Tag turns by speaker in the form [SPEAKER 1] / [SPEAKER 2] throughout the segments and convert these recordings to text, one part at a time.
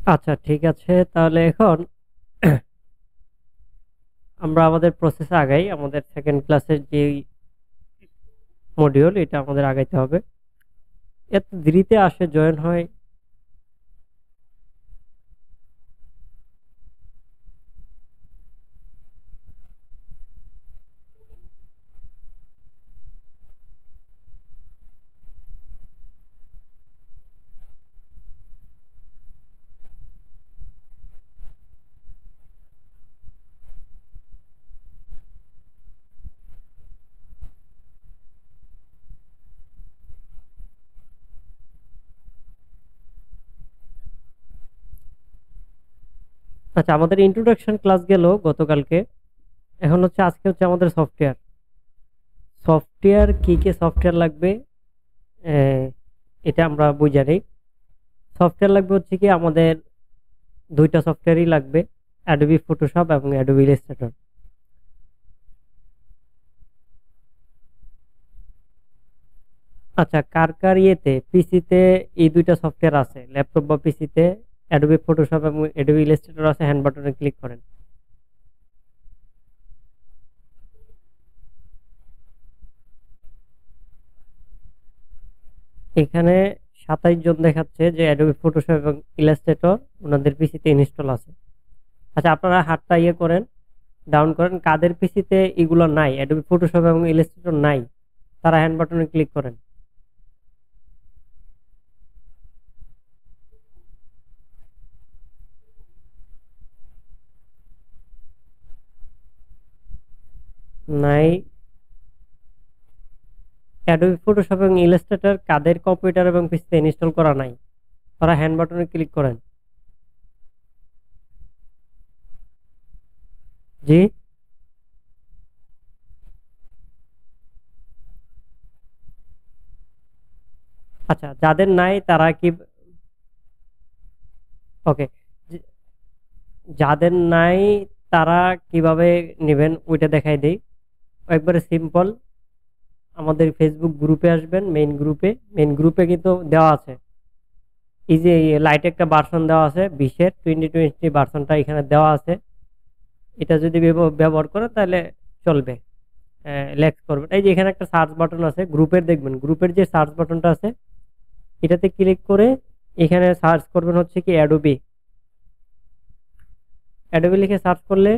[SPEAKER 1] আচ্ছা, ঠিক আছে। তাহলে এখন আমরা আমাদের প্রসেসে আগাই। আমাদের সেকেন্ড ক্লাসের যে মডিউল, এটা আমাদের আগাইতে হবে। এত দেরিতে আসে, জয়েন হয়। আচ্ছা, আমাদের ইন্ট্রোডাকশন ক্লাস গেল গতকালকে। এখন হচ্ছে আজকে হচ্ছে আমাদের সফটওয়্যার। সফটওয়্যার কি কি সফটওয়্যার লাগবে, আহ, এটা আমরা বুঝে নিই। সফটওয়্যার লাগবে হচ্ছে কি আমাদের দুইটা সফটওয়্যারই লাগবে, অ্যাডোবি ফটোশপ এবং অ্যাডোবি ইলাস্ট্রেটর। আচ্ছা, কার কার ইয়েতে পিসিতে এই দুইটা সফটওয়্যার আছে, ল্যাপটপ বা পিসিতে অ্যাডোবি ফটোশপ এবং অ্যাডোবি ইলাস্ট্রেটর আছে? হ্যান্ড বাটনে ক্লিক করেন। এখানে 27 জন দেখাচ্ছে যে অ্যাডোবি ফটোশপ এবং ইলাস্ট্রেটর ওনাদের পিসিতে ইনস্টল আছে। আচ্ছা, আপনারা হাতটা ইয়ে করেন, ডাউন করেন। কাদের পিসিতে এগুলো নাই, অ্যাডোবি ফটোশপ এবং ইলাস্ট্রেটর নাই, তারা হ্যান্ড বাটনে ক্লিক করেন। নাই। অ্যাডোবি ফটোশপ এবং ইলাস্ট্রেটর কাদের কম্পিউটার এবং পিসিতে ইনস্টল করা নাই, তারা হ্যান্ড বাটনে ক্লিক করেন। জি। আচ্ছা, যাদের নাই তারা কি, ওকে, যাদের নাই তারা কিভাবে নেবেন ওইটা দেখাই দেই। একবারে সিম্পল, আমাদের ফেসবুক গ্রুপে আসবেন, মেইন গ্রুপে কিন্তু দেওয়া আছে। এই যে লাইট একটা ভার্সন দেওয়া আছে, 20-এর 2020 ভার্সনটা এখানে দেওয়া আছে। এটা যদি ব্যবহার করেন তাহলে চলবে। লেক্স করবেন, এই যে এখানে একটা সার্চ বাটন আছে গ্রুপের, দেখবেন গ্রুপের যে সার্চ বাটনটা আছে, এটাতে ক্লিক করে এখানে সার্চ করবেন হচ্ছে কি অ্যাডোবি। অ্যাডোবি লিখে সার্চ করলে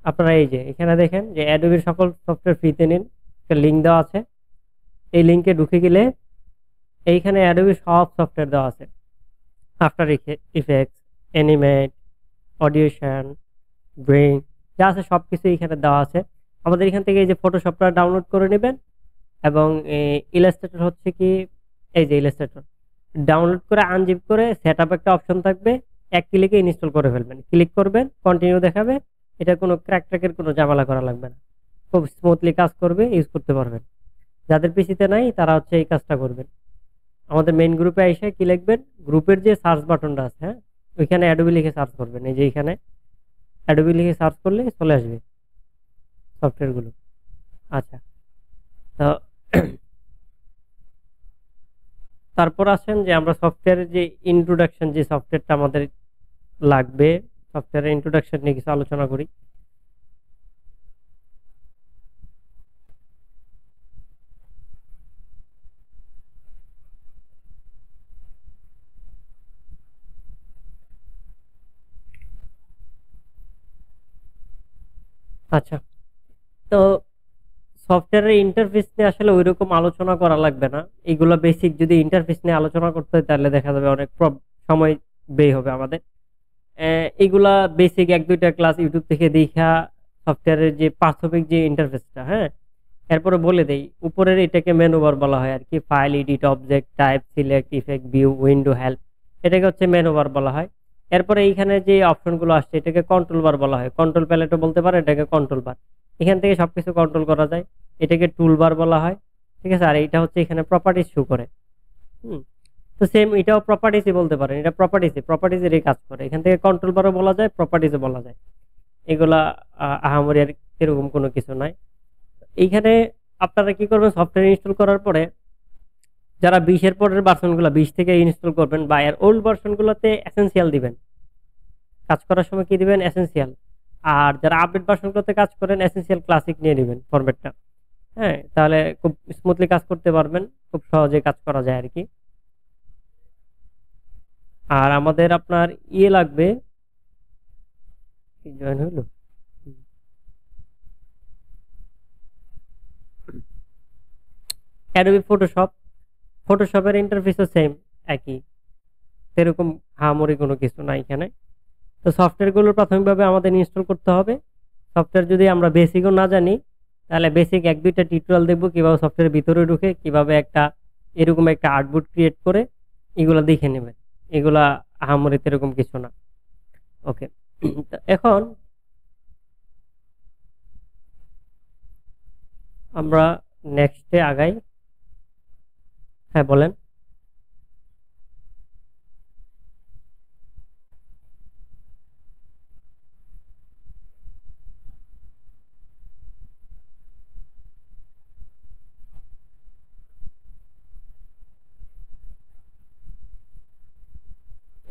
[SPEAKER 1] আপনারা এই যে এখানে দেখেন যে অ্যাডোবির সকল সফটওয়্যার ফ্রিতে নিন, একটা লিঙ্ক দেওয়া আছে। এই লিঙ্কে ঢুকে গেলে এইখানে অ্যাডোবির সব সফটওয়্যার দেওয়া আছে। After effects, animate, audition, bring, যা আছে সবকিছু এখানে দেওয়া আছে। আমাদের এখান থেকে এই যে ফটোশপটা ডাউনলোড করে নেবেন, এবং ইলাস্ট্রেটর হচ্ছে কি, এই যে ইলাস্ট্রেটর ডাউনলোড করে আনজিপ করে সেট আপ একটা অপশন থাকবে, এক ক্লিকে ইনস্টল করে ফেলবেন। ক্লিক করবেন, কন্টিনিউ দেখাবে। এটা কোনো ক্র্যাক ট্র্যাকের কোনো ঝামেলা করা লাগবে না, খুব স্মুথলি কাজ করবে, ইউজ করতে পারবেন। যাদের পিসিতে নাই তারা হচ্ছে এই কাজটা করবেন। আমাদের মেইন গ্রুপে এসে কি লিখবেন, গ্রুপের যে সার্চ বাটনটা আছে, হ্যাঁ, ওইখানে অ্যাডোবি লিখে সার্চ করবেন। এই যে এখানে অ্যাডোবি লিখে সার্চ করলে চলে আসবে সফটওয়্যার গুলো। আচ্ছা, তো তারপর আসেন যে আমরা সফটওয়্যারের যে ইন্ট্রোডাকশন, যে সফটওয়্যারটা আমাদের লাগবে, সফটওয়্যারের ইন্ট্রোডাকশন নিয়ে কিছু আলোচনা করি। আচ্ছা, তো সফটওয়্যারের ইন্টারফেস নিয়ে আসলে ওইরকম আলোচনা করা লাগবে না। এগুলো বেসিক, যদি ইন্টারফেস নিয়ে আলোচনা করতে হয় তাহলে দেখা যাবে অনেক সময় ব্যয় হবে আমাদের। এগুলা বেসিক এক দুইটা ক্লাস ইউটিউব থেকে দেখা, সফটওয়্যারের যে প্রাথমিক যে ইন্টারফেসটা, হ্যাঁ, এরপরে বলে দেই। উপরের এটাকে মেনু বার বলা হয় আর কি, file, edit, object, type, select, effect, view, window, help, এটাকে হচ্ছে মেনু বার বলা হয়। এরপরে এইখানে যে অপশনগুলো আসছে এটাকে কন্ট্রোল বার বলা হয়, কন্ট্রোল প্যালেটও বলতে পারে, এটাকে কন্ট্রোল বার। এখান থেকে সবকিছু কন্ট্রোল করা যায়। এটাকে টুল বার বলা হয়, ঠিক আছে। আর এইটা হচ্ছে এখানে প্রপার্টিজ শো করে। হুম, তো সেম এটাও প্রপার্টিসই বলতে পারেন, এটা প্রপার্টিজের এই কাজ করে। এখান থেকে কন্ট্রোল বারও বলা যায়, প্রপার্টিজও বলা যায়। এগুলা আহামরি আর এরকম কোনো কিছু নাই। এইখানে আপনারা কি করবেন, সফটওয়্যার ইনস্টল করার পরে যারা 20-এর পরের ভার্সনগুলো 20 থেকে ইনস্টল করবেন বা এর ওল্ড ভার্সনগুলোতে এসেনশিয়াল দিবেন, কাজ করার সময় কি দিবেন, এসেনশিয়াল। আর যারা আপডেট ভার্সনগুলোতে কাজ করেন এসেনশিয়াল ক্লাসিক নিয়ে নেবেন ফরম্যাটটা। হ্যাঁ, তাহলে খুব স্মুথলি কাজ করতে পারবেন, খুব সহজে কাজ করা যায় আর কি। আর আমাদের আপনার ইয়ে লাগবে, জয়েন হইলো, অ্যাডোবি ফটোশপ। ফটোশপের ইন্টারফেসও সেম, একই, সেরকম হামরি কোনো কিছু নাই এখানে। তো সফটওয়্যারগুলো প্রাথমিকভাবে আমাদের ইনস্টল করতে হবে। সফটওয়্যার যদি আমরা বেসিকও না জানি, তাহলে বেসিক 1-2টা টিউটোরিয়াল দেখবো কিভাবে সফটওয়্যারের ভিতরে ঢুকে কিভাবে একটা এরকম একটা আর্টবোর্ড ক্রিয়েট করে, এগুলা দেখে নেবেন। এগুলা আহামরি এরকম কিছু না। ওকে, এখন আমরা নেক্সটে আগাই। হ্যাঁ বলেন।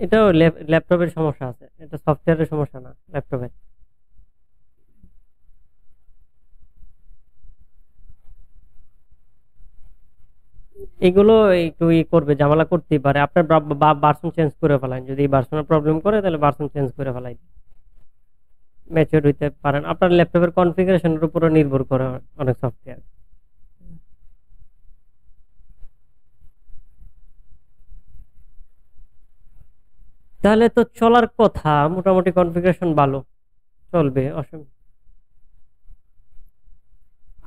[SPEAKER 1] এটাও ল্যাপটপের সমস্যা আছে, এটা সফটওয়্যারের সমস্যা না, ল্যাপটপের। এগুলো একটু ই করবে, ঝামেলা করতেই পারে। আপনার ভার্সন চেঞ্জ করে ফেলান, যদি ভার্সনের প্রবলেম করে তাহলে ভার্সন চেঞ্জ করে ফেলাই, ম্যাচিওর হইতে পারেন। আপনার ল্যাপটপের কনফিগারেশনের উপরে নির্ভর করে অনেক সফটওয়্যার। তাহলে তো চলার কথা, মোটামুটি কনফিগারেশন ভালো, চলবে অসুবিধা।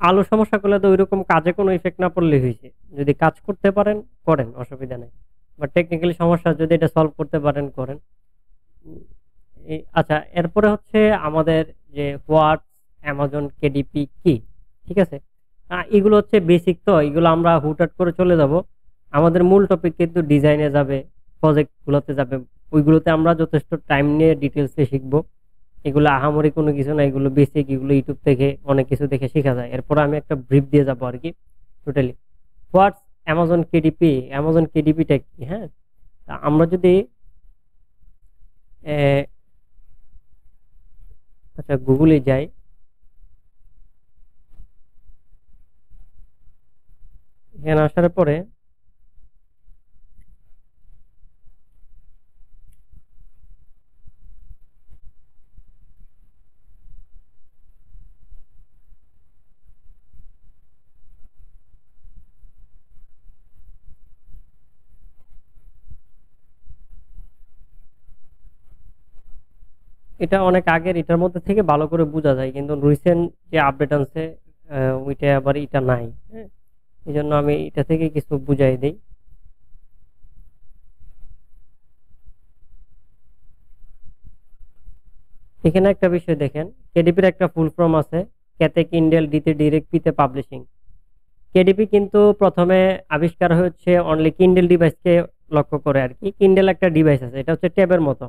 [SPEAKER 1] আলো সমস্যা করলে তো ওইরকম কাজে কোনো ইফেক্ট না পড়লে হয়েছে, যদি কাজ করতে পারেন করেন, অসুবিধা নেই। বা টেকনিক্যালি সমস্যা যদি এটা সলভ করতে পারেন করেন। আচ্ছা, এরপরে হচ্ছে আমাদের যে হোয়াটস অ্যামাজন কেডিপি কি, ঠিক আছে। এগুলো হচ্ছে বেসিক, তো এগুলো আমরা হুটহাট করে চলে যাব। আমাদের মূল টপিক কিন্তু ডিজাইনে যাবে, প্রজেক্ট গুলোতে যাবে, ওইগুলোতে আমরা যথেষ্ট টাইম নিয়ে ডিটেলসে শিখবো। এগুলো আহামরি কোনো কিছু না, এগুলো বেসিক, এগুলো ইউটিউব থেকে অনেক কিছু দেখে শেখা যায়। এরপর আমি একটা ব্রিফ দিয়ে যাবো আর কি, টোটালি হোয়াটস অ্যামাজন কেডিপি। অ্যামাজন কেডিপিটা কি? হ্যাঁ, তা আমরা যদি আচ্ছা গুগলে যাই, এখানে আসার পরে এটা অনেক আগের, এটার মধ্যে থেকে ভালো করে বোঝা যায়, কিন্তু রিসেন্ট যে আপডেট আনছে ওইটা আবার এটা নাই। হ্যাঁ, এই জন্য আমি এটা থেকে কিছু বুঝাই দিই। এখানে একটা বিষয় দেখেন, কেডিপির একটা ফুল ফর্ম আছে, ক্যাতে কিন্ডেল, ডিতে ডিরেক্ট, পিতে পাবলিশিং। কেডিপি কিন্তু প্রথমে আবিষ্কার হচ্ছে অনলি কিন্ডেল ডিভাইসকে লক্ষ্য করে আর কি। কিন্ডেল একটা ডিভাইস আছে, এটা হচ্ছে ট্যাবের মতো,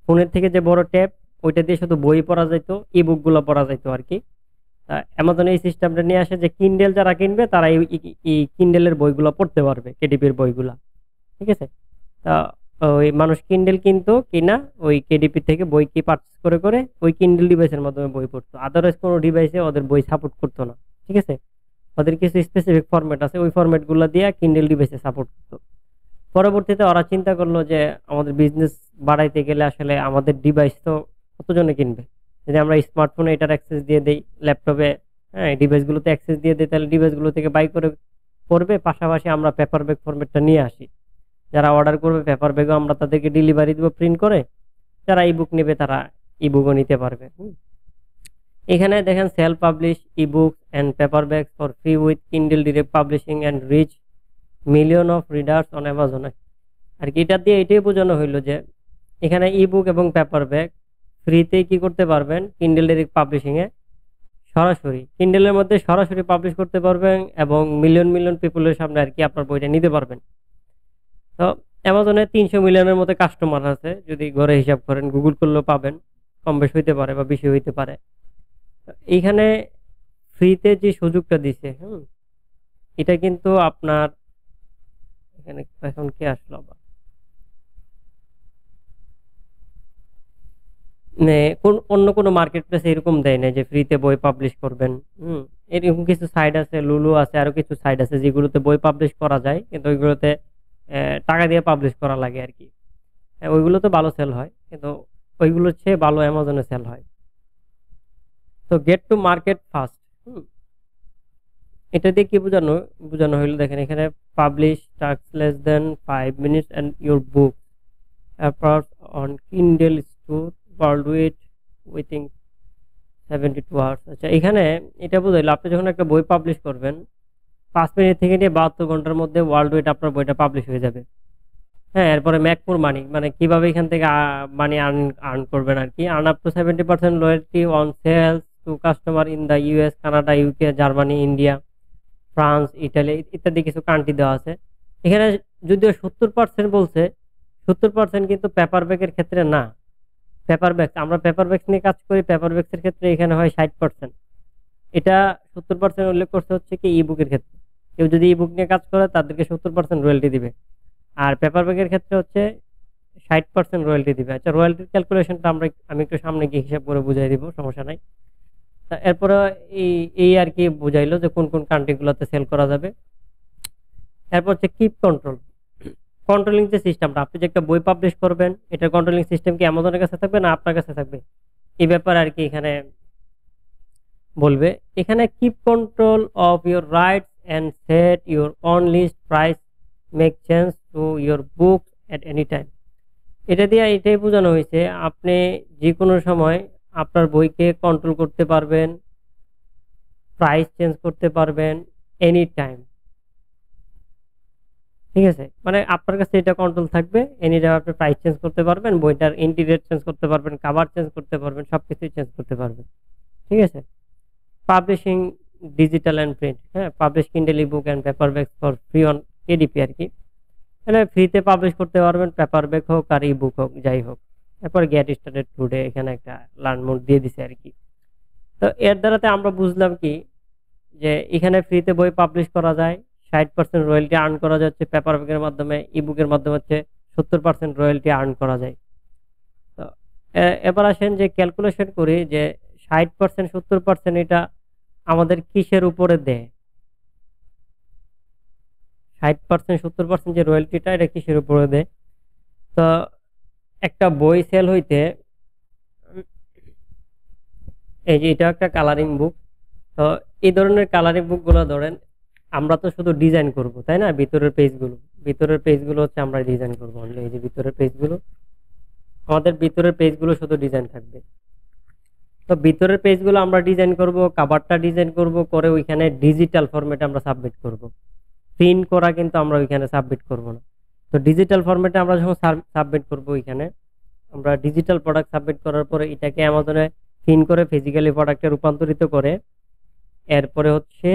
[SPEAKER 1] ফোনের থেকে যে বড় ট্যাব, ওইটা দিয়ে শুধু বই পড়া যাইতো, ই বুক গুলো পড়া যাইতো আর কি। অ্যামাজন এই সিস্টেমটা নিয়ে আসে যে কিন্ডেল যারা কিনবে তারা এই কিন্ডেলের বইগুলো পড়তে পারবে, কেডিপির বইগুলা, ঠিক আছে। তা ওই মানুষ কিন্ডেল কিনতো, কিনা ওই কেডিপি থেকে বই কি পারচেস করে করে ওই কিন্ডেল ডিভাইসের মাধ্যমে বই পড়তো। আদারওয়াইজ কোনো ডিভাইসে ওদের বই সাপোর্ট করতো না, ঠিক আছে। ওদের কিছু স্পেসিফিক ফরম্যাট আছে, ওই ফরম্যাট গুলো দিয়ে কিন্ডেল ডিভাইসে সাপোর্ট করতো। পরবর্তীতে ওরা চিন্তা করলো যে আমাদের বিজনেস বাড়াইতে গেলে আসলে আমাদের ডিভাইস তো কতজনে কিনবে, যদি আমরা স্মার্টফোনে এটার অ্যাক্সেস দিয়ে দেই, ল্যাপটপে, হ্যাঁ, ডিভাইসগুলোতে অ্যাক্সেস দিয়ে দিই, তাহলে ডিভাইসগুলো থেকে বাই করে পড়বে। পাশাপাশি আমরা পেপার ব্যাগ ফরম্যাটটা নিয়ে আসি, যারা অর্ডার করবে পেপার ব্যাগও আমরা তাদেরকে ডেলিভারি দিব প্রিন্ট করে, যারা ইবুক নেবে তারা ইবুকও নিতে পারবে। এখানে দেখেন self publish ebook and paperbacks for free with Kindle direct publishing and reach million of readers on Amazon. আর কি এটা দিয়ে এটাই বোঝানো হইলো যে এখানে ইবুক এবং পেপার ব্যাগ ফ্রিতে কি করতে পারবেন, কিন্ডেল ডিরেক্ট পাবলিশিং এ সরাসরি কিন্ডেলের মধ্যে সরাসরি পাবলিশ করতে পারবেন, এবং মিলিয়ন মিলিয়ন পিপলের সামনে আর কি আপনার বইটা নিতে পারবেন। তো অ্যামাজনে 300 মিলিয়নের মতো কাস্টমার আছে, যদি ঘরে হিসাব করেন, গুগল করলেও পাবেন, কম বেশি হইতে পারে বা বেশি হইতে পারে। এইখানে ফ্রিতে যে সুযোগটা দিছে, এটা কিন্তু আপনার এখানে এখন কে আসলো আবার? মানে কোন অন্য কোনো মার্কেট প্লেস এরকম দেয় না যে ফ্রিতে বই পাবলিশ করবেন। হুম। এরকম কিছু সাইট আছে, লুলু আছে, আরো কিছু সাইট আছে যেগুলোতে বই পাবলিশ করা যায়, কিন্তু ওইগুলোতে টাকা দিয়ে পাবলিশ করা লাগে আর কি। ওইগুলো তো ভালো সেল হয়, কিন্তু ওইগুলোর চেয়ে ভালো অ্যামাজনে সেল হয়। তো গেট টু মার্কেট ফার্স্ট। এটা দিয়ে কি বোঝানো বোঝানো হইলো, দেখেন এখানে পাবলিশ টাস্ক less than 5 minutes and your book appears on Kindle store worldwide within 72 hours। আচ্ছা, এখানে এটা বোঝাইলো আপনি যখন একটা বই পাবলিশ করবেন 5 মিনিট থেকে নিয়ে 72 ঘন্টার মধ্যে ওয়ার্ল্ড ওয়াইড আপনার বইটা পাবলিশ হয়ে যাবে। হ্যাঁ, এরপরে ম্যাকমোর মানি, মানে কিভাবে এখান থেকে মানি আর্ন আর্ন করবেন আর কি। Earn up to 70% royalty on sales to customer in the US, Canada, UK, Germany, India, France, Italy ইত্যাদি কিছু কান্ট্রি দেওয়া আছে। এখানে যদিও 70% বলছে, 70% কিন্তু পেপার ব্যাগের ক্ষেত্রে না। পেপার ব্যাগ, আমরা পেপার ব্যাগ নিয়ে কাজ করি, পেপার ব্যাগের ক্ষেত্রে এখানে হয় 60%। এটা 70% উল্লেখ করছে হচ্ছে কি ইবুকের ক্ষেত্রে। কেউ যদি ইবুক নিয়ে কাজ করে তাদেরকে 70% রয়্যালটি দিবে। আর পেপার ব্যাগের ক্ষেত্রে হচ্ছে 60% রয়্যালটি দিবে। আচ্ছা, রয়্যালটির ক্যালকুলেশনটা আমি একটু সামনে গিয়ে হিসাব করে বুঝাই দিব, সমস্যা নাই। তা এরপরে এই এই আর কি বুঝাইলো যে কোন কোন কান্ট্রি গুলোতে সেল করা যাবে। এরপর হচ্ছে কিপ কন্ট্রোল। কন্ট্রোলিং যে সিস্টেমটা, আপনি যে একটা বই পাবলিশ করবেন, এটা কন্ট্রোলিং সিস্টেম কি অ্যামাজনের কাছে থাকবে না আপনার কাছে থাকবে, এই ব্যাপারে আর কি এখানে বলবে। এখানে keep control of your rights and set your own list price, make change to your book at any time. এটা দিয়ে এটাই বোঝানো হয়েছে আপনি যে কোনো সময় আপনার বইকে কন্ট্রোল করতে পারবেন, প্রাইস চেঞ্জ করতে পারবেন এনি টাইম। ঠিক আছে, মানে আপনার কাছে এটা কন্ট্রোল থাকবে, এনি টাইম আপনি প্রাইস চেঞ্জ করতে পারবেন, বইটার ইন্টিরিয়র চেঞ্জ করতে পারবেন, কাভার চেঞ্জ করতে পারবেন, সবকিছুই চেঞ্জ করতে পারবেন। ঠিক আছে। পাবলিশিং ডিজিটাল অ্যান্ড প্রিন্ট, হ্যাঁ, publish Kindle ebook and paperback for free on KDP আর কি। মানে ফ্রিতে পাবলিশ করতে পারবেন, পেপার ব্যাগ হোক আর ই বুক হোক, যাই হোক। এরপর গেট স্টার্টেড টুডে, এখানে একটা লার্ন মোড দিয়ে দিছে আর কি। তো এর দ্বারাতে আমরা বুঝলাম কি, যে এখানে ফ্রিতে বই পাবলিশ করা যায়, 60% রয়্যালটি আর্ন করা যাচ্ছে পেপার ব্যাগের মাধ্যমে, ই বুকের মাধ্যমে হচ্ছে 70% রয়্যালটি আর্ন করা যায়। তো এবার আসেন যে ক্যালকুলেশন করি যে 60% 70% এটা আমাদের কিসের উপরে দেয়। 60% 70% যে রয়্যালটিটা এটা কিসের উপরে দেয়। তো একটা বই সেল হইতে, এই যে এটা একটা কালারিং বুক। তো এই ধরনের কালারিং বুক গুলো ধরেন আমরা তো শুধু ডিজাইন করব, তাই না? ভিতরের পেজগুলো হচ্ছে আমরা ডিজাইন করবো। এই যে ভিতরের পেজগুলো, আমাদের ভিতরের পেজগুলো শুধু ডিজাইন থাকবে। তো ভিতরের পেজগুলো আমরা ডিজাইন করব, কাভারটা ডিজাইন করব, করে ওইখানে ডিজিটাল ফরম্যাটে আমরা সাবমিট করব। প্রিন্ট করা কিন্তু আমরা ওইখানে সাবমিট করব না। তো ডিজিটাল ফরম্যাটে আমরা যখন সাবমিট করব, ওইখানে আমরা ডিজিটাল প্রোডাক্ট সাবমিট করার পরে এটাকে অ্যামাজনে প্রিন্ট করে ফিজিক্যালি প্রোডাক্টে রূপান্তরিত করে এরপরে হচ্ছে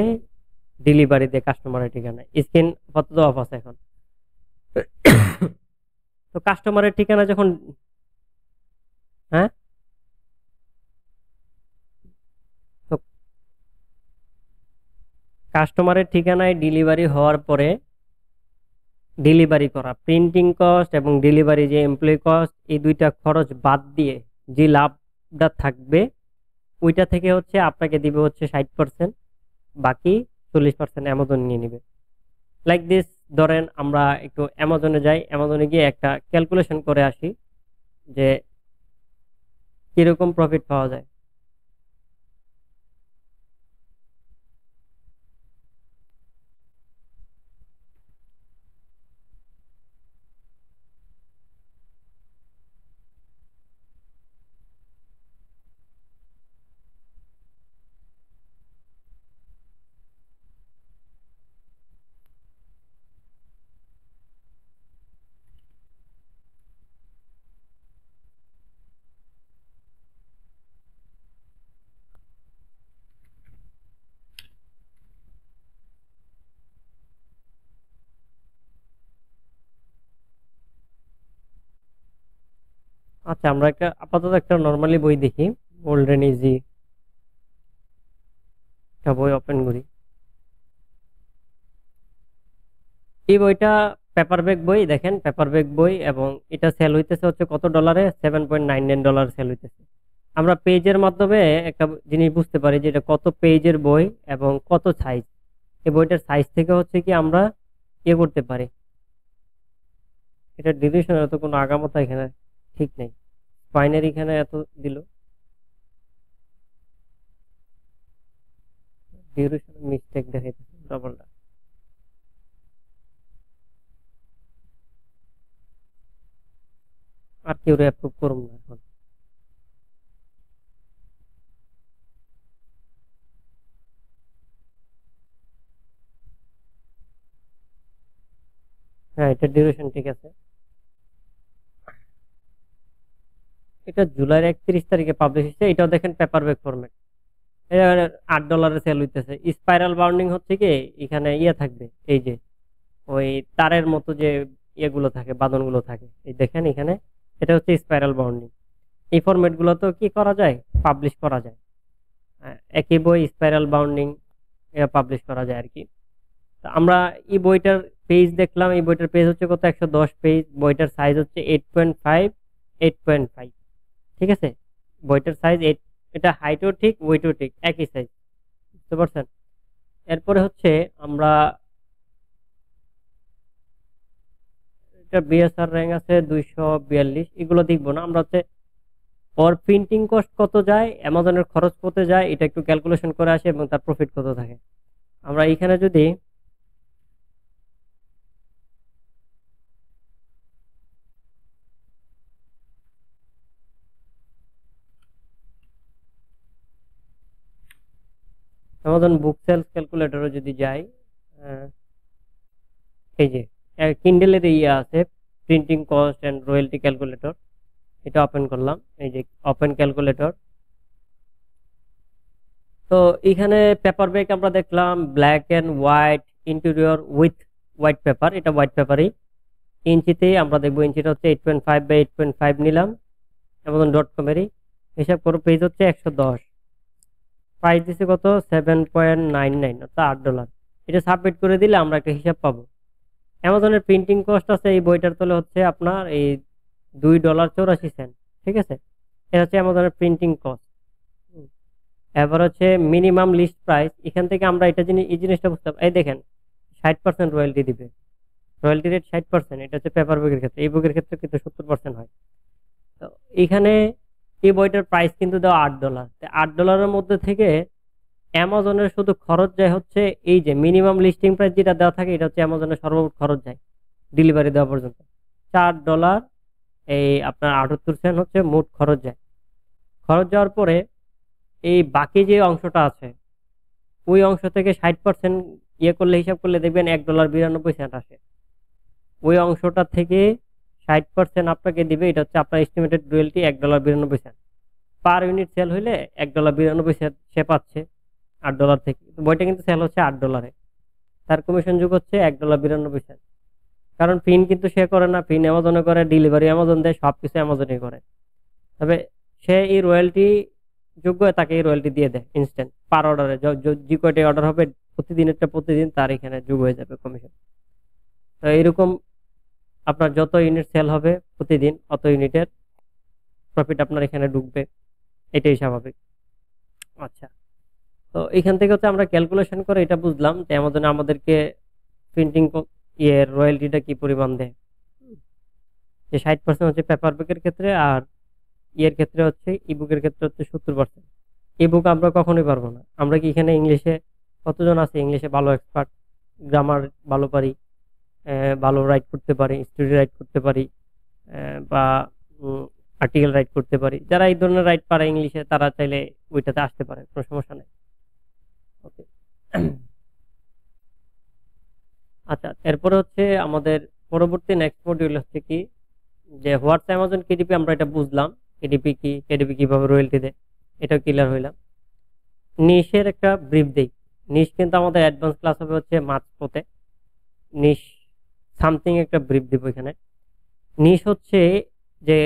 [SPEAKER 1] ডেলিভারি দিয়ে কাস্টমারের ঠিকানা। স্ক্রিন আপাতত অফ আছে এখন। তো কাস্টমারের ঠিকানা যখন, হ্যাঁ, তো কাস্টমারের ঠিকানায় ডেলিভারি হওয়ার পরে ডেলিভারি করা প্রিন্টিং কস্ট এবং ডেলিভারি যে এমপ্লয়ি কস্ট, এই দুইটা খরচ বাদ দিয়ে যে লাভটা থাকবে ওইটা থেকে হচ্ছে আপনাকে দিবে হচ্ছে 60%, বাকি 40% অ্যামাজন নিয়ে নিবে। Like this. ধরেন আমরা একটু অ্যামাজনে যাই, অ্যামাজনে গিয়ে একটা ক্যালকুলেশন করে আসি যে কিরকম প্রফিট পাওয়া যায়। আচ্ছা, আমরা একটা আপাতত একটা নর্মালি বই দেখি, গোল্ডেন ইজি একটা বই ওপেন করি। এই বইটা পেপার ব্যাগ বই দেখেন, পেপার ব্যাগ বই, এবং এটা সেল হইতেছে হচ্ছে কত ডলারে, $7.99 সেল হইতেছে। আমরা পেজের মাধ্যমে একটা জিনিস বুঝতে পারি যে এটা কত পেজের বই এবং কত সাইজ। এই বইটার সাইজ থেকে হচ্ছে কি আমরা ইয়ে করতে পারি। এটা ডিউরেশনের তো কোনো আগামাথা এখানে ঠিক নেই, বাইনারি এখানে এত দিল, ডিউরেশন মিস্টেক দেখাইতেছে ডবলটা। আর কেউ অ্যাপ্রুভ করুন না এখন। হ্যাঁ, এটা ডিউরেশন ঠিক আছে। এটা জুলাইয়ের 31 তারিখে পাবলিশ হয়েছে। এটাও দেখেন পেপার ব্যাক ফরম্যাট। এটা $8 সেল হইতেছে। স্পাইরাল বাউন্ডিং হচ্ছে কি, এখানে ইয়ে থাকবে, এই যে ওই তারের মতো যে ইয়েগুলো থাকে, বাঁধনগুলো থাকে, এই দেখেন এখানে, এটা হচ্ছে স্পাইরাল বাউন্ডিং। এই ফরম্যাট গুলো তো কি করা যায়, পাবলিশ করা যায়। একই বই স্পাইরাল বাউন্ডিং পাবলিশ করা যায় আর কি। তো আমরা এই বইটার পেজ দেখলাম, এই বইটার পেজ হচ্ছে কত, 110 পেজ। বইটার সাইজ হচ্ছে 8.5, 8.5, ঠিক আছে। বইটার সাইজ 8, এটা হাইটও ঠিক ওয়েটও ঠিক একই সাইজ, বুঝতে পারছেন। এরপরে হচ্ছে আমরা, এটা বিএসআর র্যাঙ্ক আছে 242, এগুলো দেখবো না আমরা। হচ্ছে ওর প্রিন্টিং কস্ট কত যায়, অ্যামাজনের খরচ কত যায়, এটা একটু ক্যালকুলেশন করে আসে এবং তার প্রফিট কত থাকে। আমরা এখানে যদি অ্যামাজন বুক সেলস ক্যালকুলেটরে যদি যাই, আহ, এই যে কিন্ডেলের ইয়ে আছে, printing cost and royalty calculator, এটা ওপেন করলাম, এই যে ওপেন ক্যালকুলেটর। তো এখানে পেপার ব্যাগ আমরা দেখলাম black and white interior with white paper, এটা হোয়াইট পেপারই। ইঞ্চিতে আমরা দেখবো, ইঞ্চিটা হচ্ছে 8.5 বাই 8.5 নিলাম amazon.com-এরই। হিসাব করো, পেজ হচ্ছে 110, প্রাইস দিছে কত, 7.99, অর্থাৎ $8। এটা সাবমিট করে দিলে আমরা একটা হিসাব পাবো। অ্যামাজনের প্রিন্টিং কস্ট আছে এই বইটার তলে হচ্ছে আপনার এই $2.84, ঠিক আছে। এটা হচ্ছে অ্যামাজনের প্রিন্টিং কস্ট। এবার হচ্ছে মিনিমাম লিস্ট প্রাইস, এখান থেকে আমরা এটা জিনিস, এই জিনিসটা বুঝতে পারি। এই দেখেন 60% রয়্যালটি দিবে, রয়্যালটি রেট 60%। এটা হচ্ছে পেপার বুকের ক্ষেত্রে, এই বুকের ক্ষেত্রে কিন্তু 70% হয়। তো এখানে এই বইটার প্রাইস কিন্তু দেওয়া $8। $8-এর মধ্যে থেকে অ্যামাজনের শুধু খরচ যায় হচ্ছে এই যে মিনিমাম লিস্টিং প্রাইস যেটা দেওয়া থাকে, এটা হচ্ছে অ্যামাজনের সর্বমোট খরচ যায় ডেলিভারি দেওয়া পর্যন্ত $4, এই আপনার 78 সেন্ট হচ্ছে মোট খরচ যায়। খরচ যাওয়ার পরে এই বাকি যে অংশটা আছে, ওই অংশ থেকে 60% ইয়ে করলে, হিসাব করলে দেখবেন $1.92 আসে। ওই অংশটা থেকে 60% আপনাকে দিবে, এটা হচ্ছে আপনার estimated royalty $1.92। Per unit sale হইলে $1.92 সে পাচ্ছে $8 থেকে। বইটা কিন্তু সেল হচ্ছে $8, তার কমিশন যোগ হচ্ছে $1.92। কারণ পিন কিন্তু সে করে না, পিন অ্যামাজনে করে, ডেলিভারি অ্যামাজন দেয়, সবকিছু অ্যামাজনে করে। তবে সে এই রয়্যালটি যোগ্য, তাকে এই রয়্যালটি দিয়ে দেয় ইনস্ট্যান্ট পার অর্ডারে। যে কয়টি অর্ডার হবে প্রতিদিনেরটা প্রতিদিন তার এখানে যোগ হয়ে যাবে কমিশন। তো এইরকম আপনার যত ইউনিট সেল হবে প্রতিদিন, অত ইউনিটের প্রফিট আপনার এখানে ঢুকবে, এটাই স্বাভাবিক। আচ্ছা, তো এখান থেকে হচ্ছে আমরা ক্যালকুলেশন করে এটা বুঝলাম যে অ্যামাজনে আমাদেরকে প্রিন্টিং ইয়ের রয়্যালটিটা কি পরিমাণ দেয়। যে 60% হচ্ছে পেপার বুকের ক্ষেত্রে, আর ইয়ের ক্ষেত্রে হচ্ছে ইবুকের ক্ষেত্রে হচ্ছে 70%। ইবুক আমরা কখনোই পারবো না। আমরা কি এখানে ইংলিশে কতজন আছে ইংলিশে ভালো এক্সপার্ট, গ্রামার ভালো পারি, ভালো রাইট করতে পারি, স্টোরি রাইট করতে পারি, বা আর্টিকেল রাইট করতে পারি, যারা এই ধরনের রাইট পারে ইংলিশে, তারা চাইলে ওইটাতে আসতে পারে, কোনো সমস্যা নেই। ওকে। আচ্ছা, এরপরে হচ্ছে আমাদের পরবর্তী নেক্সট মডিউল হচ্ছে কি, যে হোয়াটস অ্যামাজন কেডিপি, আমরা এটা বুঝলাম কেডিপি কি, কেডিপি কিভাবে রয়্যালটি দেয়, এটা ক্লিয়ার হইলাম। নিশের একটা ব্রিফ দেই। নিশ কিন্তু আমাদের অ্যাডভান্স ক্লাস হবে হচ্ছে মার্চ পথে। নিশ সামথিং একটা ব্রিফ দিব এখানে। নিশ হচ্ছে যে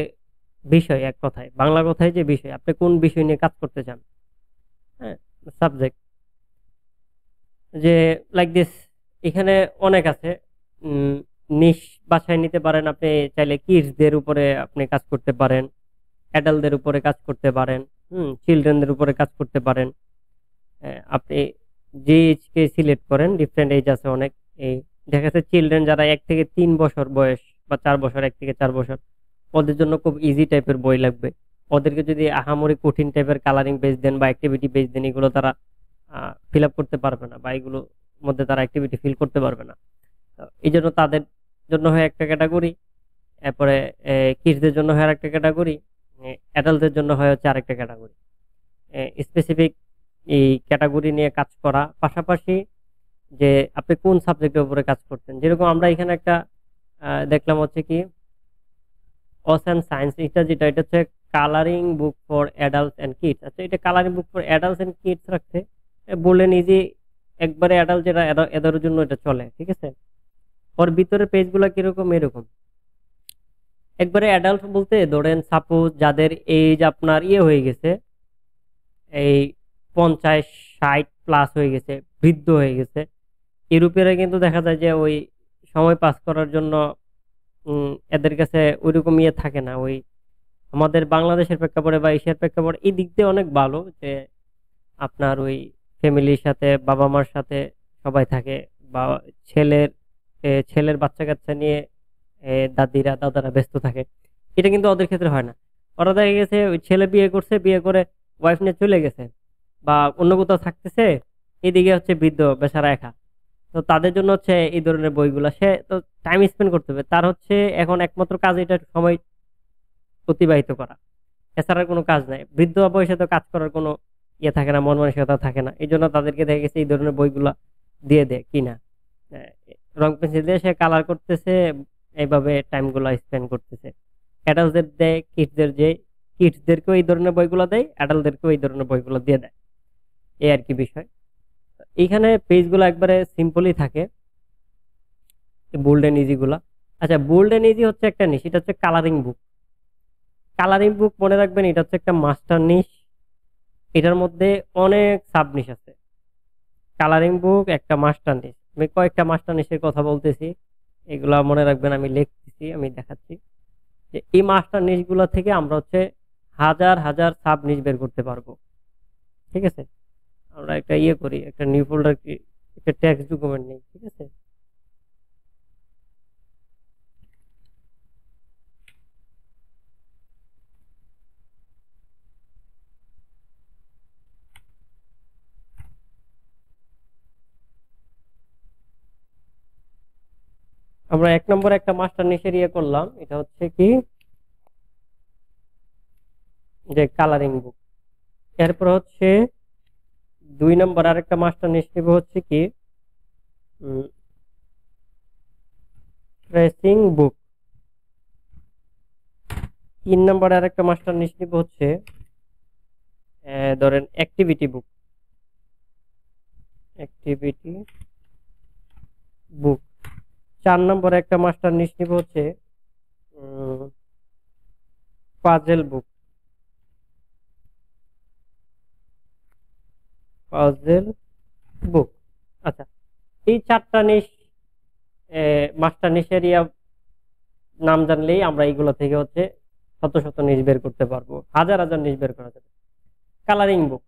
[SPEAKER 1] বিষয়, এক কথায় বাংলা কথায় যে বিষয়, আপনি কোন বিষয় নিয়ে কাজ করতে চান, হ্যাঁ, সাবজেক্ট। যে লাইক দিস, এখানে অনেক আছে। নিশ বাছাই নিতে পারেন। আপনি চাইলে কিডসদের উপরে আপনি কাজ করতে পারেন, অ্যাডাল্টদের উপরে কাজ করতে পারেন, চিলড্রেনদের উপরে কাজ করতে পারেন। আপনি যে এজকে সিলেক্ট করেন, ডিফারেন্ট এজ আছে অনেক। এই দেখা যাচ্ছে চিলড্রেন যারা 1 থেকে 3 বছর বয়স বা 4 বছর, 1 থেকে 4 বছর, ওদের জন্য খুব ইজি টাইপের বই লাগবে। ওদেরকে যদি আহামরি কঠিন টাইপের কালারিং পেজ দেন বা অ্যাক্টিভিটি পেজ দেন, এগুলো তারা ফিল আপ করতে পারবে না বা এগুলোর মধ্যে তারা অ্যাক্টিভিটি ফিল করতে পারবে না। তো এই জন্য তাদের জন্য হয় একটা ক্যাটাগরি, এরপরে কিডসদের জন্য হয় আরেকটা ক্যাটাগরি, অ্যাডাল্টদের জন্য হয় হচ্ছে আরেকটা ক্যাটাগরি। স্পেসিফিক এই ক্যাটাগরি নিয়ে কাজ করা, পাশাপাশি যে আপনি কোন সাবজেক্টের উপরে কাজ করতেন। যেরকম আমরা এখানে একটা দেখলাম হচ্ছে কি অসান সায়েন্স, এটা হচ্ছে colouring book for adults and kids. আচ্ছা, এটা colouring book for adults and kids রাখছে, বললেন ইজি, একবারে অ্যাডাল্ট যেটা এদের জন্য এটা চলে, ঠিক আছে। ওর ভিতরে পেজগুলো কিরকম, এরকম একবারে অ্যাডাল্ট বলতে ধরেন সাপোজ যাদের এজ আপনার হয়ে গেছে, এই 50-60 প্লাস হয়ে গেছে, বৃদ্ধ হয়ে গেছে, ইউরোপীয়রা কিন্তু দেখা যায় যে ওই সময় পাস করার জন্য এদের কাছে ওইরকম থাকে না। ওই আমাদের বাংলাদেশের প্রেক্ষাপটে বা এশিয়ার প্রেক্ষাপটে এই দিক দিয়ে অনেক ভালো যে আপনার ওই ফ্যামিলির সাথে, বাবা মার সাথে সবাই থাকে, বা ছেলের ছেলের বাচ্চা কাচ্চা নিয়ে দাদিরা দাদারা ব্যস্ত থাকে। এটা কিন্তু ওদের ক্ষেত্রে হয় না। ওরা দেখা গেছে ওই ছেলে বিয়ে করছে, বিয়ে করে ওয়াইফ নিয়ে চলে গেছে বা অন্য কোথাও থাকতেছে, এদিকে হচ্ছে বৃদ্ধ বেচারা একা। তো তাদের জন্য হচ্ছে এই ধরনের বইগুলা, সে তো টাইম স্পেন্ড করতে হবে, তার হচ্ছে এখন একমাত্র কাজ এটা সময় অতিবাহিত করা, এছাড়া কোনো কাজ নাই। বৃদ্ধ বয়সে তো কাজ করার কোনো থাকে না, মন মানসিকতা থাকে না। এই জন্য তাদেরকে দেখা গেছে এই ধরনের বইগুলা দিয়ে দেয় কিনা, রং পেন্সিল দিয়ে সে কালার করতেছে, এইভাবে টাইম গুলা স্পেন্ড করতেছে। অ্যাডাল্টদের দেয়, কিডসদেরকেও এই ধরনের বইগুলো দেয়, অ্যাডাল্টদেরকেও এই ধরনের বইগুলো দিয়ে দেয়, এই আর কি বিষয়। এইখানে পেজগুলো একবারে সিম্পলই থাকে, বোল্ড এন্ড ইজি গুলা। আচ্ছা, বোল্ড এন্ড ইজি হচ্ছে একটা নিশ, এটা হচ্ছে কালারিং বুক। কালারিং বুক মনে রাখবেন, এটা হচ্ছে একটা মাস্টার নিশ, এটার মধ্যে অনেক সাব নিশ আছে। কালারিং বুক একটা মাস্টার নিশ, আমি কয়েকটা মাস্টার নিশের কথা বলতেছি, এগুলা মনে রাখবেন, আমি লিখতেছি, আমি দেখাচ্ছি যে এই মাস্টার নিশ গুলা থেকে আমরা হচ্ছে হাজার হাজার সাব নিশ বের করতে পারবো, ঠিক আছে। আমরা একটা করি, একটা নিউ ফোল্ডার, একটা টেক্সট ডকুমেন্ট নেই, ঠিক আছে। আমরা 1 নম্বর একটা মাস্টার নিশের করলাম, এটা হচ্ছে কি যে কালারিং বুক। এরপর হচ্ছে 2 নম্বর আরেকটা মাস্টার নিশ নিব, হচ্ছে কি ট্রেসিং বুক। 3 নম্বর আরেকটা মাস্টার নিশ নিব, হচ্ছে ধরেন অ্যাক্টিভিটি বুক, অ্যাক্টিভিটি বুক। 4 নম্বর একটা মাস্টার নিশ নিব, হচ্ছে পাজেল বুক, পাজেল বুক। আচ্ছা, এই 4টা নিশ মাস্টার নিশের নাম জানলেই আমরা এইগুলো থেকে হচ্ছে শত শত নিশ বের করতে পারবো, হাজার হাজার নিশ বের করা যাবে। কালারিং বুক,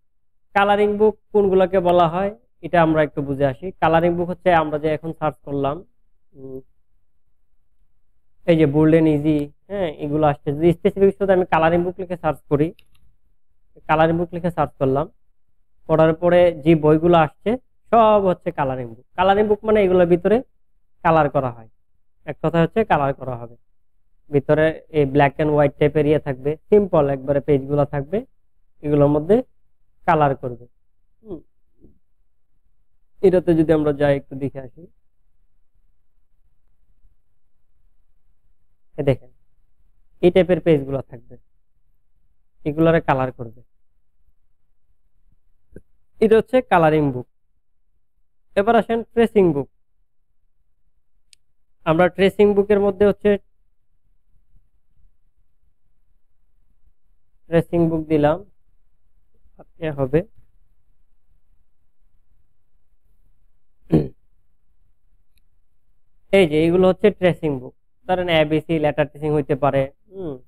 [SPEAKER 1] কালারিং বুক কোনগুলোকে বলা হয় এটা আমরা একটু বুঝে আসি। কালারিং বুক হচ্ছে আমরা যে এখন সার্চ করলাম, এই যে বোল্ড এন্ড ইজি, হ্যাঁ, এগুলো আসছে। যদি স্পেসিফিক শুধু আমি কালারিং বুক লিখে সার্চ করি, কালারিং বুক লিখে সার্চ করলাম, করার পরে যে বইগুলো আসছে সব হচ্ছে কালারিং বুক। কালারিং বুক মানে এগুলোর ভিতরে কালার করা হয়, এক কথা হচ্ছে কালার করা হবে। ভিতরে এই ব্ল্যাক এন্ড হোয়াইট টাইপের থাকবে, সিম্পল একবারে পেজগুলো থাকবে, এগুলোর মধ্যে কালার করবে। এটাতে যদি আমরা যাই একটু দেখে আসি, দেখেন এই টাইপের পেজগুলো থাকবে, এগুলারে কালার করবে। এটা হচ্ছে কালারিং বুক। এবার আসেন ট্রেসিং বুক। আমরা ট্রেসিং বুকের মধ্যে হচ্ছে ট্রেসিং বুক দিলাম, হবে এই যে এগুলো হচ্ছে ট্রেসিং বুক। ধরেন এবিসি লেটার ট্রেসিং হইতে পারে,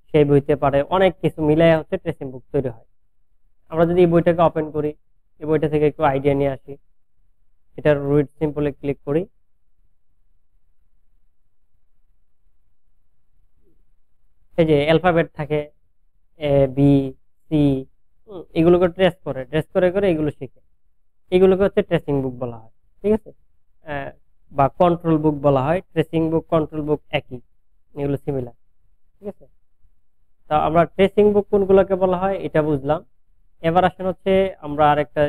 [SPEAKER 1] শেপ হইতে পারে, অনেক কিছু মিলাই হচ্ছে ট্রেসিং বুক তৈরি হয়। আমরা যদি এই বইটাকে ওপেন করি, এই বইটা থেকে একটু আইডিয়া নিয়ে আসি, এটার রিড সিম্পলে ক্লিক করি। এই যে অ্যালফাবেট থাকে, এ বি সি, এগুলোকে ট্রেস করে করে এগুলো শিখে, এগুলোকে হচ্ছে ট্রেসিং বুক বলা হয়। ঠিক আছে, আহ, বা কন্ট্রোল বুক বলা হয়। ট্রেসিং বুক কন্ট্রোল বুক একই, এগুলো সিমিলার। ঠিক আছে, তা আমরা ট্রেসিং বুক কোনগুলোকে বলা হয় এটা বুঝলাম। এবার আসেন হচ্ছে আমরা আরেকটা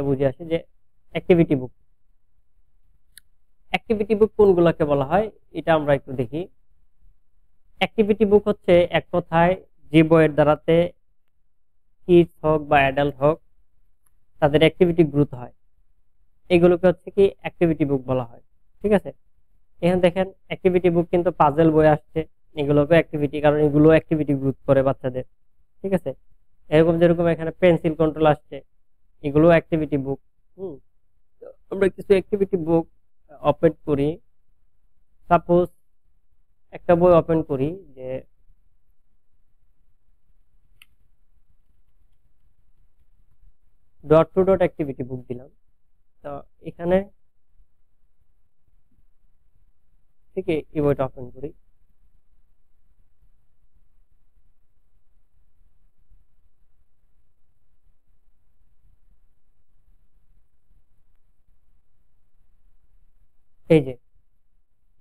[SPEAKER 1] বুঝে আসি যে অ্যাক্টিভিটি বুক। অ্যাক্টিভিটি বুক কোনগুলোকে বলা হয় এটা আমরা একটু দেখি। অ্যাক্টিভিটি বুক হচ্ছে এক কথায় যে বইয়ের দ্বারাতে কিডস হোক বা অ্যাডাল্ট হোক তাদের অ্যাক্টিভিটি গ্রুপ হয়, এগুলোকে হচ্ছে কি অ্যাক্টিভিটি বুক বলা হয়। ঠিক আছে, এখানে দেখেন অ্যাক্টিভিটি বুক কিন্তু পাজেল বই আসছে, এগুলোকে অ্যাক্টিভিটি, কারণ এগুলো অ্যাক্টিভিটি গ্রুপ করে বাচ্চাদের। ঠিক আছে, এরকম যেরকম এখানে পেন্সিল কন্ট্রোল আসছে, এগুলো অ্যাক্টিভিটি বুক। হুম, তো আমরা কিছু অ্যাক্টিভিটি বুক ওপেন করি। সাপোজ একটা বই ওপেন করি, যে dot to dot activity book দিলাম। তো এখানে থেকে এই বইটা ওপেন করি। এই যে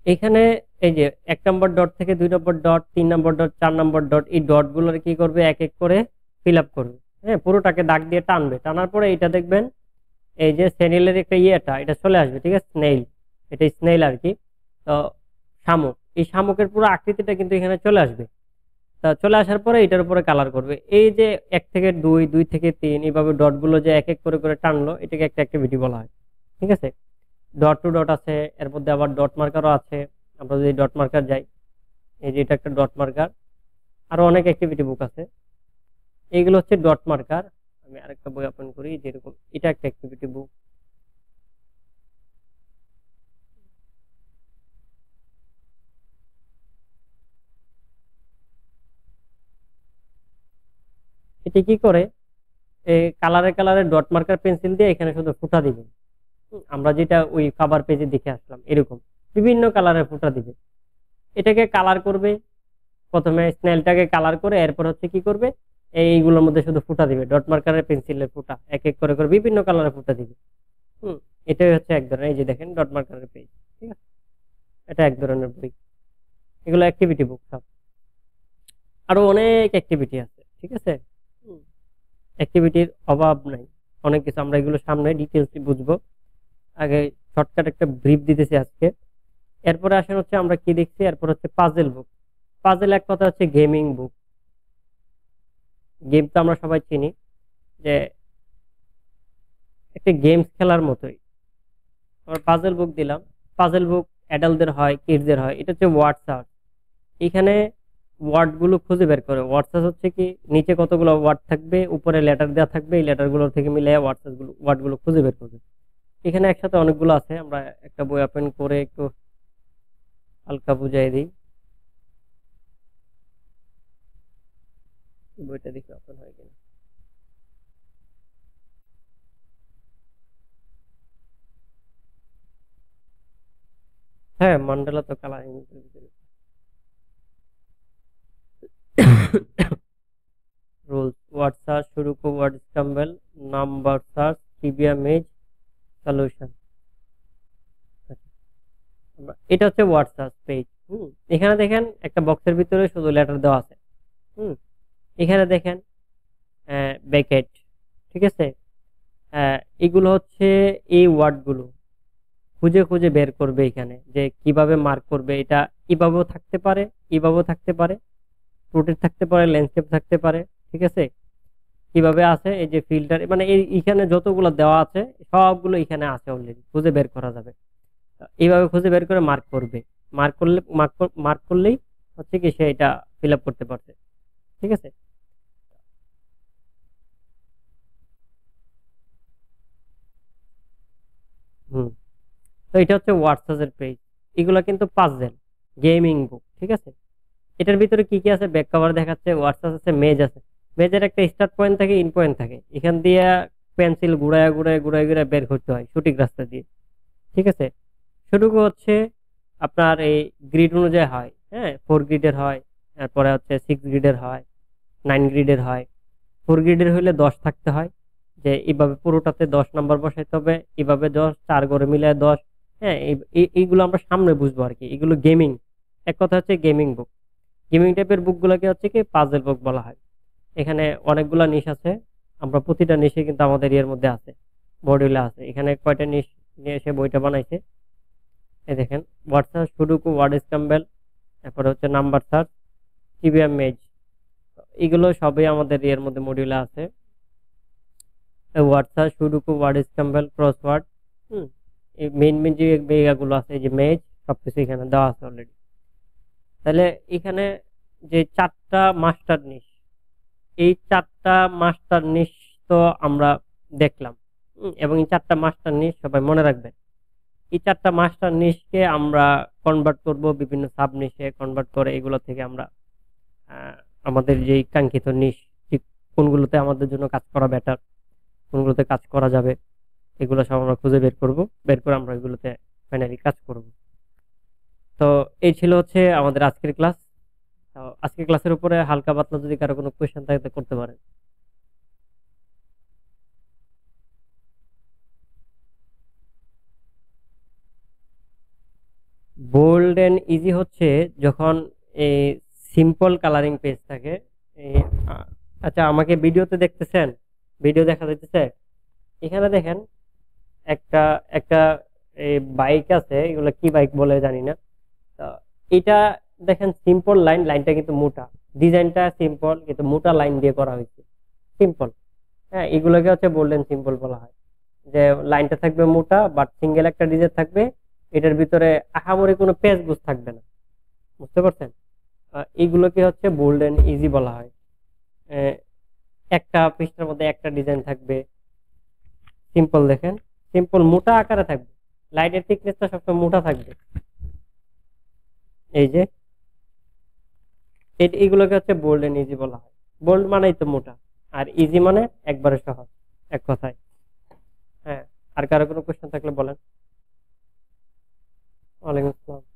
[SPEAKER 1] এখানে এই যে 1 নম্বর ডট থেকে 2 number dot, 3 number dot, 4 number dot, এই ডট গুলোর কি করবে এক এক করে ফিল আপ করবে। হ্যাঁ, পুরোটাকে দাগ দিয়ে টানবে, টানার পরে এটা দেখবেন এই যে স্নেইলের একটা এটা চলে আসবে। ঠিক আছে, স্নেইল, এটা স্নেইল আর কি। তো শামুক, এই শামুকের পুরো আকৃতিটা কিন্তু এখানে চলে আসবে। তা চলে আসার পরে এটার উপরে কালার করবে। এই যে 1 থেকে 2, 2 থেকে 3, এইভাবে ডট গুলো যে এক এক করে করে টানলো, এটাকে একটা অ্যাক্টিভিটি বলা হয়। ঠিক আছে, ডট টু ডট আছে, এর মধ্যে আবার ডট মার্কারও আছে। আমরা যদি ডট মার্কার যাই, এই যে এটা একটা ডট মার্কার, আরো অনেক অ্যাক্টিভিটি বুক আছে, এইগুলো হচ্ছে ডট মার্কার। আমি আরেকটা বই ওপেন করি, যেরকম এটা একটা অ্যাক্টিভিটি বুক। এটি কি করে, এই কালারে কালারে ডট মার্কার পেন্সিল দিয়ে এখানে শুধু ফুটা দিবে। আমরা যেটা ওই কভার পেজে দেখে আসলাম, এরকম বিভিন্ন কালারের ফুটা দিবে। এটাকে কালার করবে, প্রথমে স্নেলটাকে কালার করে এরপর হচ্ছে কি করবে, এইগুলোর মধ্যে শুধু ফুটা দিবে, ডট মার্কারের পেন্সিলের ফুটা এক এক করে করে বিভিন্ন কালারের ফুটা দিবে। হুম, এটাই হচ্ছে এক ধরনের, এই যে দেখেন ডট মার্কারের পেজ। ঠিক আছে, এটা এক ধরনের বই। এগুলো অ্যাক্টিভিটি বুক সব। আরো অনেক অ্যাক্টিভিটি আছে। ঠিক আছে, অ্যাক্টিভিটির অভাব নাই, অনেক কিছু। আমরা এগুলো সামনে ডিটেলস বুঝবো, আগে শর্টকাট একটা ব্রিফ দিতেছি আজকে। এরপরে আসেন হচ্ছে আমরা কি দেখছি, এরপর হচ্ছে পাজেল বুক। পাজেল এক কথা হচ্ছে গেমিং বুক। গেম তো আমরা সবাই চিনি, যে একটা গেমস খেলার মতোই। আমরা পাজেল বুক দিলাম। পাজেল বুক অ্যাডাল্টদের হয়, কিডসদের হয়। এটা হচ্ছে ওয়ার্ড সার্চ। এখানে ওয়ার্ড গুলো খুঁজে বের করে। ওয়ার্ড সার্চ হচ্ছে কি, নিচে কতগুলো ওয়ার্ড থাকবে, উপরে লেটার দেওয়া থাকবে, এই লেটার গুলো থেকে মিলে ওয়ার্ড গুলো খুঁজে বের করবে। এখানে একসাথে অনেকগুলো আছে, আমরা একটা বই ওপেন করে একটু হালকা বুঝাই দিই। বইটা দেখি ওপেন হয় কিনা। হ্যাঁ, মান্ডালা তো colouring rules, word search, sudoku, word scramble, number search, trivia maze, solution. এটা হচ্ছে ওয়ার্ড সার্চ পেজ। এখানে দেখেন একটা বক্সের ভিতরে শুধু লেটার দেওয়া আছে। হুম, এখানে দেখেন ব্যাকেট। ঠিক আছে, এগুলো হচ্ছে এই ওয়ার্ড গুলো খুঁজে খুঁজে বের করবে এখানে, যে কিভাবে মার্ক করবে। এটা এভাবেও থাকতে পারে, এভাবেও থাকতে পারে, প্রোটেক্ট থাকতে পারে, ল্যান্ডস্কেপ থাকতে পারে। ঠিক আছে, কিভাবে আছে, এই যে ফিল্টার, মানে এইখানে যতগুলো দেওয়া আছে সবগুলো এখানে আছে অলরেডি, খুঁজে বের করা যাবে। এইভাবে খুঁজে বের করে মার্ক করবে। মার্ক করলে মার্ক করলেই হচ্ছে কি সে এটা ফিল আপ করতে পারছে। ঠিক আছে, হুম, তো এটা হচ্ছে হোয়াটসঅ্যাপ এর পেজ। এগুলো কিন্তু পাজেল গেমিং বুক, ঠিক আছে। এটার ভিতরে কি কি আছে, ব্যাক কভার দেখাচ্ছে, ওয়ার্ডস আছে, মেজ আছে। মেজের একটা স্টার্ট পয়েন্ট থাকে, ইন পয়েন্ট থাকে, এখান দিয়ে পেন্সিল ঘুরায় ঘুরায় ঘুরায় ঘুরায় বের করতে হয় সঠিক রাস্তা দিয়ে, ঠিক আছে। শুরুকু হচ্ছে আপনার এই গ্রিড অনুযায়ী হয়, হ্যাঁ, 4 গ্রিডের হয়, তারপরে হচ্ছে 6 গ্রিডের হয়, 9 গ্রিডের হয়। 4 গ্রিডের হইলে 10 থাকতে হয়, যে এইভাবে পুরোটাতে 10 নাম্বার বসাইতে হবে, এইভাবে 10, 4 করে মিলে 10। হ্যাঁ, এইগুলো আমরা সামনে বুঝবো আর কি, এগুলো গেমিং, এক কথা হচ্ছে গেমিং বুক। গেমিং টাইপের বুক গুলোকে হচ্ছে কি পাজেল বুক বলা হয়। এখানে অনেকগুলা নিশ আছে, আমরা প্রতিটা নিশে কিন্তু আমাদের ইয়ের মধ্যে আছে, মডিউলে আছে। এখানে কয়টা নিশ নিয়ে এসে বইটা বানাইছে, এই দেখেন, হোয়াটসঅ্যাপ সুডুকু, ওয়ার্ড স্ক্র্যাম্বল, তারপরে হচ্ছে নাম্বার সার্চ, টিবিএম মেজ, এগুলো সবই আমাদের ইয়ের মধ্যে মডিউলে আছে। হোয়াটসঅ্যাপ সুডুকু, ওয়ার্ড স্ক্র্যাম্বল, ক্রসওয়ার্ড, এই মেইন মেইন যে মেগাগুলো আছে, এই যে মেজ, সবকিছু এখানে দেওয়া আছে অলরেডি। তাহলে এখানে যে 4টা মাস্টার নিশ, এই 4টা মাস্টার নিশ তো আমরা দেখলাম, এবং এই 4টা মাস্টার নিশ সবাই মনে রাখবেন। এই 4টা মাস্টার নিশকে আমরা কনভার্ট করব বিভিন্ন সাব নিশে, কনভার্ট করে এগুলো থেকে আমরা আহ, আমাদের যে কাঙ্ক্ষিত নিশ, ঠিক কোনগুলোতে আমাদের জন্য কাজ করা বেটার, কোনগুলোতে কাজ করা যাবে, এগুলো সব আমরা খুঁজে বের করব, বের করে আমরা এগুলোতে ফাইনালি কাজ করব। তো এই ছিল হচ্ছে আমাদের আজকের ক্লাস। তো আজকের ক্লাসের উপরে হালকা পাতলা যদি কারো কোনো কোয়েশ্চেন থাকে তো করতে পারেন। বোল্ড এন্ড ইজি হচ্ছে যখন এই সিম্পল কালারিং পেজ থাকে। এই আচ্ছা, আমাকে ভিডিওতে দেখতেছেন? ভিডিও দেখা যাইতেছে? এখানে দেখেন, একটা একটা এই বাইক আছে, এগুলো কি বাইক বলে জানি না। তো এটা দেখেন, সিম্পল লাইন, লাইনটা কিন্তু মোটা, ডিজাইনটা সিম্পল কিন্তু মোটা লাইন দিয়ে করা হয়েছে, সিম্পল। হ্যাঁ, এগুলোকে হচ্ছে বোল্ড এন্ড সিম্পল বলা হয়, যে লাইনটা থাকবে মোটা, বাট সিঙ্গেল একটা ডিজাইন থাকবে, এটার ভিতরে আহামরি কোনো পেজ গুছ থাকবে না, বুঝতে পারছেন? এইগুলোকে হচ্ছে বোল্ড এন্ড ইজি বলা হয়। আহ, একটা পৃষ্ঠার মধ্যে একটা ডিজাইন থাকবে, সিম্পল, দেখেন, সিম্পল মোটা আকারে থাকবে, লাইনের থিকনেসটা সবসময় মোটা থাকবে, এই যে এইগুলোকে হচ্ছে বোল্ড এন্ড ইজি বলা হয়। বোল্ড মানেই তো মোটা, আর ইজি মানে একবারে সহজ, এক কথায়। হ্যাঁ, আর কারো কোনো কোশ্চেন থাকলে বলেন। ওয়ালাইকুম আসসালাম।